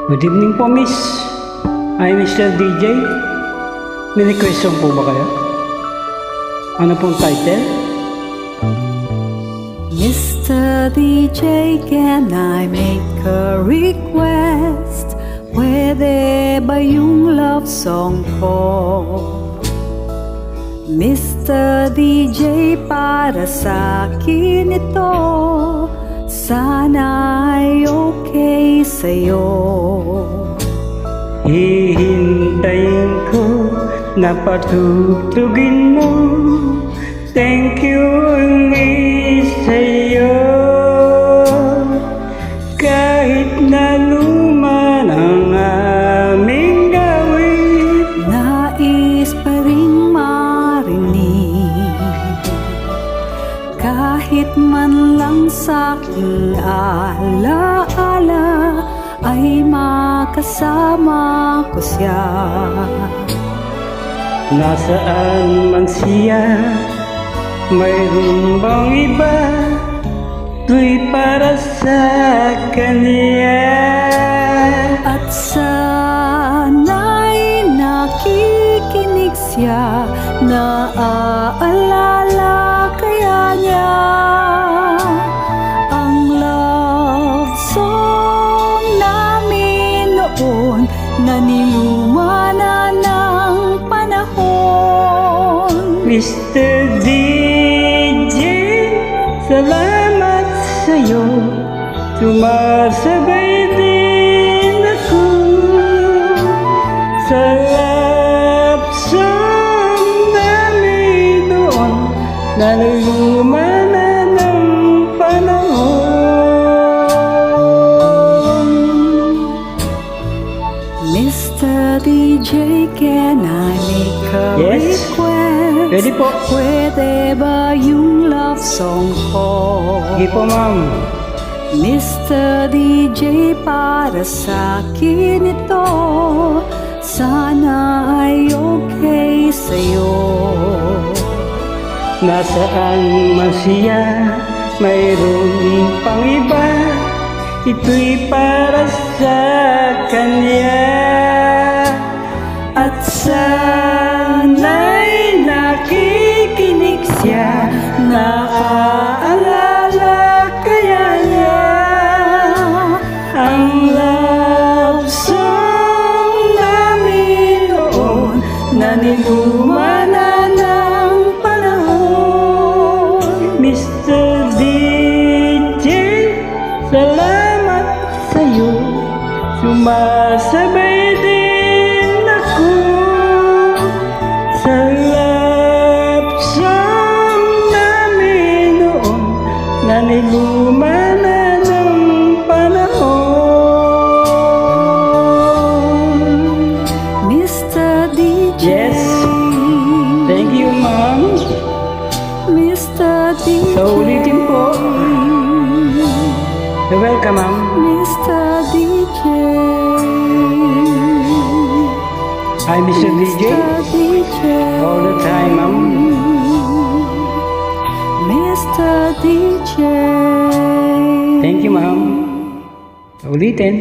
Good evening po, Miss. I'm Mr. DJ. May question po ba kayo? Ano pong title? Mr. DJ, can I make a request? Pwede ba yung love song ko? Mr. DJ, para sa akin ito, sana'y okay sa'yo. Hihintayin ko na patutugin mo. Thank you, Miss, sa'yo. Kahit na luma ng aming gawin, Nais pa ring marinig, kahit man lang sa'king alaala, ay makasama ko siya. nasaan man siya, mayroon bang iba? To'y para sa kanya. At sana'y nakikinig siya, naaalala kaya niya ang love song namin noon na niluma na ng panahon. Mr. DJ, salamat sa'yo. Sumasabay din ako sa love song namin doon na niluma na ng panahon. Mr. DJ, can I make a Yes. request? Pwede po. Pwede ba yung love song ko? Sige po, ma'am. Mr. DJ, para sa akin ito, sana ay okay sa'yo. Nasaan man siya, mayroon pang iba. Ito'y para sa kanya. At sana'y nakikinig siya, naaalala kaya niya ang love song namin noon na niluma na ng panahon. Mr. DJ, salamat sa'yo. Sumasabay din ako sa love song namin noon na niluma na ng panahon. Mr. DJ, Yes. Thank you, ma'am. Mr. DJ, So, ulitin po. You're welcome, ma'am. Mr. DJ, Hi, Mr. DJ. Mr. DJ, All the time, ma'am. Mr. DJ. Thank you, ma'am. Ulitin.